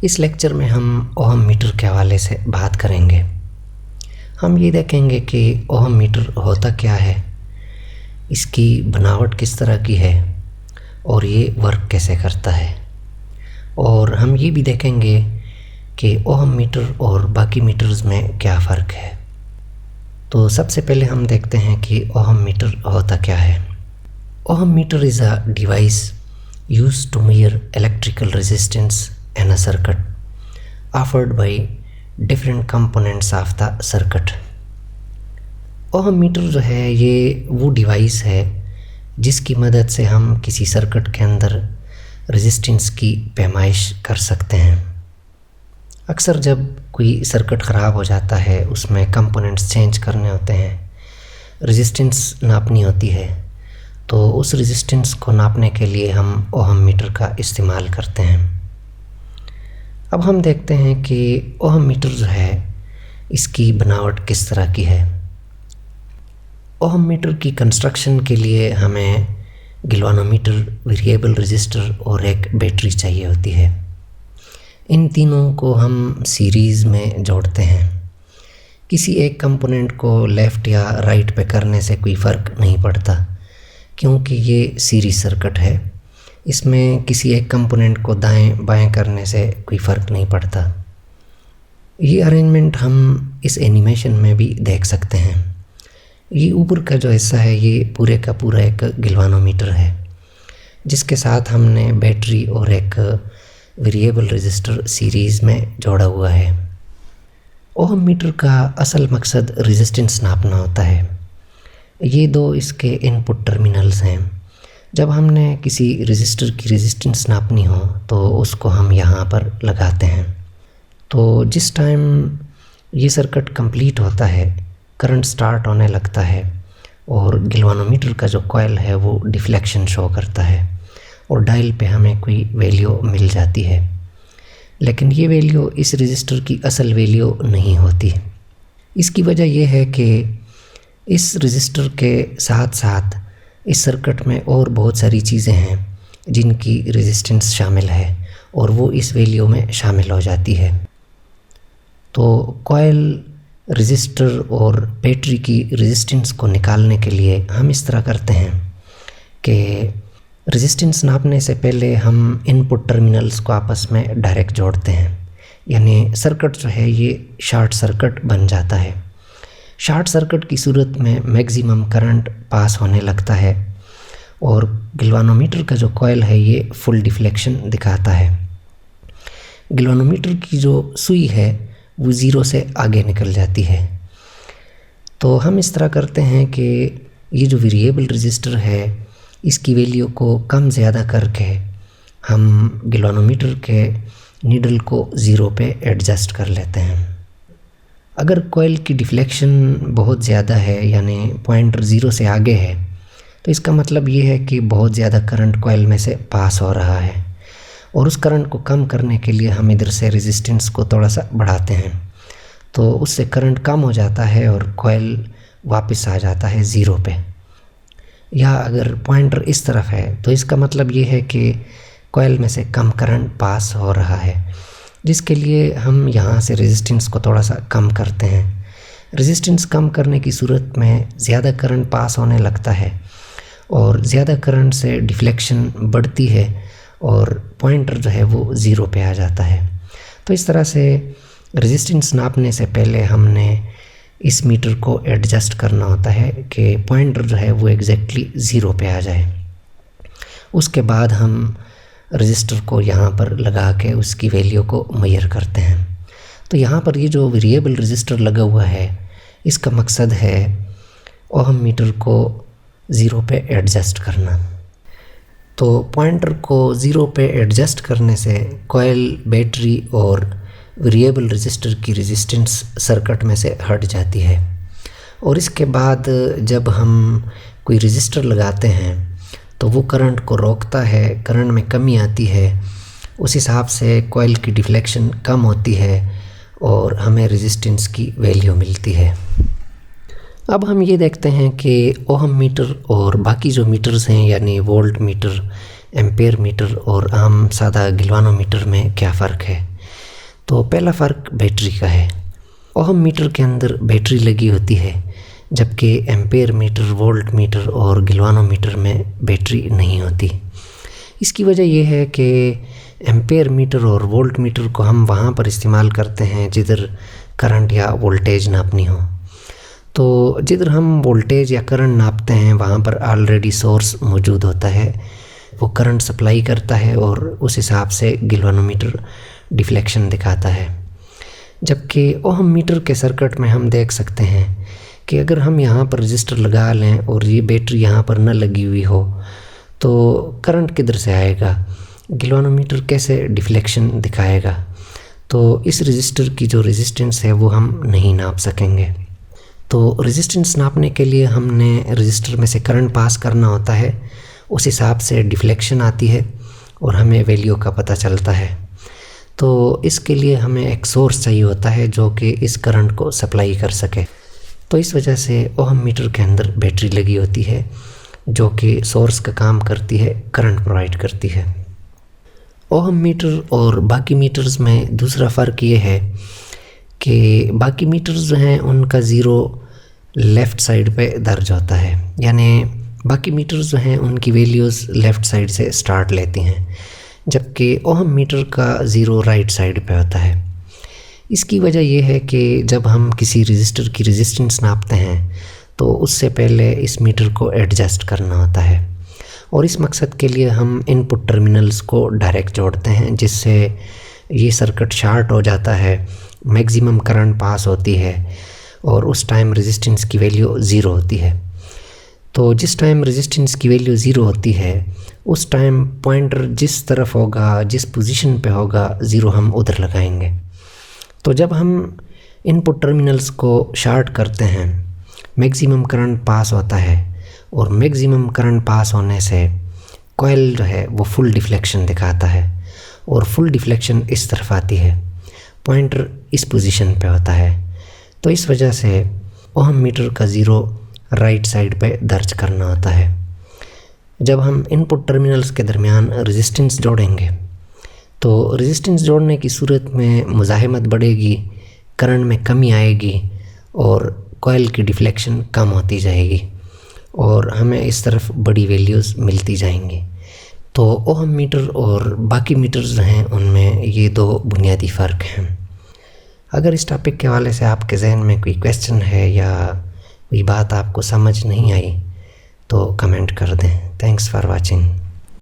इस लेक्चर में हम ओहम मीटर के हवाले से बात करेंगे। हम ये देखेंगे कि ओहम मीटर होता क्या है, इसकी बनावट किस तरह की है और ये वर्क कैसे करता है। और हम ये भी देखेंगे कि ओहम मीटर और बाकी मीटर्स में क्या फ़र्क है। तो सबसे पहले हम देखते हैं कि ओहम मीटर होता क्या है। Ohm meter is a device used to measure electrical resistance in a circuit offered by different components of the circuit। Ohm meter जो है ये वो डिवाइस है जिसकी मदद से हम किसी सर्किट के अंदर रेजिस्टेंस की पैमाइश कर सकते हैं। अक्सर जब कोई सर्किट ख़राब हो जाता है, उसमें कंपोनेंट्स चेंज करने होते हैं, रेजिस्टेंस नापनी होती है, तो उस रेजिस्टेंस को नापने के लिए हम ओहम मीटर का इस्तेमाल करते हैं। अब हम देखते हैं कि ओहम मीटर जो है इसकी बनावट किस तरह की है। ओहम मीटर की कंस्ट्रक्शन के लिए हमें गैल्वेनोमीटर, वेरिएबल रेजिस्टर और एक बैटरी चाहिए होती है। इन तीनों को हम सीरीज़ में जोड़ते हैं। किसी एक कंपोनेंट को लेफ़्ट या राइट पे करने से कोई फ़र्क नहीं पड़ता, क्योंकि ये सीरीज सर्किट है। इसमें किसी एक कंपोनेंट को दाएं बाएं करने से कोई फ़र्क नहीं पड़ता। ये अरेंजमेंट हम इस एनिमेशन में भी देख सकते हैं। ये ऊपर का जो हिस्सा है ये पूरे का पूरा एक गैल्वेनोमीटर है, जिसके साथ हमने बैटरी और एक वेरिएबल रेजिस्टर सीरीज़ में जोड़ा हुआ है। ओहम मीटर का असल मकसद रेजिस्टेंस नापना होता है। ये दो इसके इनपुट टर्मिनल्स हैं। जब हमने किसी रेजिस्टर की रेजिस्टेंस नापनी हो तो उसको हम यहाँ पर लगाते हैं। तो जिस टाइम ये सर्किट कंप्लीट होता है, करंट स्टार्ट होने लगता है और गैल्वेनोमीटर का जो कॉइल है वो डिफ्लेक्शन शो करता है और डायल पे हमें कोई वैल्यू मिल जाती है। लेकिन ये वैल्यू इस रेजिस्टर की असल वैल्यू नहीं होती। इसकी वजह यह है कि इस रेजिस्टर के साथ साथ इस सर्किट में और बहुत सारी चीज़ें हैं जिनकी रेजिस्टेंस शामिल है और वो इस वैल्यू में शामिल हो जाती है। तो कॉइल, रेजिस्टर और बैटरी की रेजिस्टेंस को निकालने के लिए हम इस तरह करते हैं कि रेजिस्टेंस नापने से पहले हम इनपुट टर्मिनल्स को आपस में डायरेक्ट जोड़ते हैं, यानी सर्किट जो है ये शॉर्ट सर्किट बन जाता है। शॉर्ट सर्किट की सूरत में मैक्सिमम करंट पास होने लगता है और गैल्वेनोमीटर का जो कॉइल है ये फुल डिफ्लेक्शन दिखाता है। गैल्वेनोमीटर की जो सुई है वो ज़ीरो से आगे निकल जाती है। तो हम इस तरह करते हैं कि ये जो वेरिएबल रेजिस्टर है इसकी वैल्यू को कम ज़्यादा करके हम गैल्वेनोमीटर के नीडल को ज़ीरो पे एडजस्ट कर लेते हैं। अगर कॉइल की डिफ्लेक्शन बहुत ज़्यादा है, यानी पॉइंटर ज़ीरो से आगे है, तो इसका मतलब ये है कि बहुत ज़्यादा करंट कॉइल में से पास हो रहा है और उस करंट को कम करने के लिए हम इधर से रेजिस्टेंस को थोड़ा सा बढ़ाते हैं, तो उससे करंट कम हो जाता है और कॉइल वापस आ जाता है ज़ीरो पे। या अगर पॉइंटर इस तरफ है तो इसका मतलब ये है कि कॉइल में से कम करंट पास हो रहा है, जिसके लिए हम यहाँ से रेजिस्टेंस को थोड़ा सा कम करते हैं। रेजिस्टेंस कम करने की सूरत में ज़्यादा करंट पास होने लगता है और ज़्यादा करंट से डिफ्लेक्शन बढ़ती है और पॉइंटर जो है वो ज़ीरो पे आ जाता है। तो इस तरह से रेजिस्टेंस नापने से पहले हमने इस मीटर को एडजस्ट करना होता है कि पॉइंटर जो है वो एग्जैक्टली ज़ीरो पे आ जाए। उसके बाद हम रजिस्टर को यहाँ पर लगा के उसकी वैल्यू को मेजर करते हैं। तो यहाँ पर ये जो वेरिएबल रजिस्टर लगा हुआ है इसका मकसद है ओहम मीटर को ज़ीरो पे एडजस्ट करना। तो पॉइंटर को ज़ीरो पे एडजस्ट करने से कॉइल, बैटरी और वेरिएबल रजिस्टर की रेजिस्टेंस सर्किट में से हट जाती है। और इसके बाद जब हम कोई रजिस्टर लगाते हैं तो वो करंट को रोकता है, करंट में कमी आती है, उस हिसाब से कॉइल की डिफ्लेक्शन कम होती है और हमें रेजिस्टेंस की वैल्यू मिलती है। अब हम ये देखते हैं कि ओहम मीटर और बाकी जो मीटर्स हैं यानी वोल्ट मीटर, एम्पेयर मीटर और आम सादा गैल्वेनोमीटर में क्या फ़र्क है। तो पहला फ़र्क बैटरी का है। ओहम मीटर के अंदर बैटरी लगी होती है, जबकि एम्पेयर मीटर, वोल्ट मीटर और गिलवानोमीटर में बैटरी नहीं होती। इसकी वजह यह है कि एम्पेयर मीटर और वोल्ट मीटर को हम वहाँ पर इस्तेमाल करते हैं जिधर करंट या वोल्टेज नापनी हो। तो जिधर हम वोल्टेज या करंट नापते हैं वहाँ पर ऑलरेडी सोर्स मौजूद होता है, वो करंट सप्लाई करता है और उस हिसाब से गिलवानोमीटर डिफ्लेक्शन दिखाता है। जबकि ओहम मीटर के सर्किट में हम देख सकते हैं कि अगर हम यहाँ पर रजिस्टर लगा लें और ये बैटरी यहाँ पर न लगी हुई हो तो करंट किधर से आएगा, गिलवानोमीटर कैसे डिफ्लेक्शन दिखाएगा। तो इस रजिस्टर की जो रेजिस्टेंस है वो हम नहीं नाप सकेंगे। तो रेजिस्टेंस नापने के लिए हमने रजिस्टर में से करंट पास करना होता है, उस हिसाब से डिफ्लेक्शन आती है और हमें वैल्यू का पता चलता है। तो इसके लिए हमें एक सोर्स चाहिए होता है जो कि इस करंट को सप्लाई कर सके। तो इस वजह से ओहम मीटर के अंदर बैटरी लगी होती है जो कि सोर्स का काम करती है, करंट प्रोवाइड करती है। ओहम मीटर और बाकी मीटर्स में दूसरा फ़र्क ये है कि बाकी मीटर्स जो हैं उनका ज़ीरो लेफ़्ट साइड पे दर्ज होता है, यानी बाकी मीटर्स जो हैं उनकी वैल्यूज़ लेफ़्ट साइड से स्टार्ट लेती हैं, जबकि ओहम मीटर का ज़ीरो राइट साइड पे होता है। इसकी वजह यह है कि जब हम किसी रजिस्टर की रेजिस्टेंस नापते हैं तो उससे पहले इस मीटर को एडजस्ट करना होता है और इस मकसद के लिए हम इनपुट टर्मिनल्स को डायरेक्ट जोड़ते हैं, जिससे ये सर्किट शार्ट हो जाता है, मैक्सिमम करंट पास होती है और उस टाइम रेजिस्टेंस की वैल्यू ज़ीरो होती है। तो जिस टाइम रेजिस्टेंस की वैल्यू ज़ीरो होती है उस टाइम पॉइंटर जिस तरफ होगा, जिस पोजीशन पे होगा, ज़ीरो हम उधर लगाएंगे। तो जब हम इनपुट टर्मिनल्स को शार्ट करते हैं मैक्सिमम करंट पास होता है और मैक्सिमम करंट पास होने से कॉइल जो है वो फुल डिफ्लेक्शन दिखाता है और फुल डिफ्लेक्शन इस तरफ आती है, पॉइंटर इस पोजीशन पे होता है। तो इस वजह से ओहम मीटर का ज़ीरो राइट साइड पे दर्ज करना होता है। जब हम इनपुट टर्मिनल्स के दरमियान रेजिस्टेंस जोड़ेंगे तो रेजिस्टेंस जोड़ने की सूरत में मुज़ाहिमत बढ़ेगी, करंट में कमी आएगी और कॉइल की डिफ्लेक्शन कम होती जाएगी और हमें इस तरफ बड़ी वैल्यूज़ मिलती जाएंगी। तो ओहम मीटर और बाकी मीटर्स जो हैं उनमें ये दो बुनियादी फ़र्क हैं। अगर इस टॉपिक के हवाले से आपके जहन में कोई क्वेश्चन है या कोई बात आपको समझ नहीं आई तो कमेंट कर दें। Thanks for watching.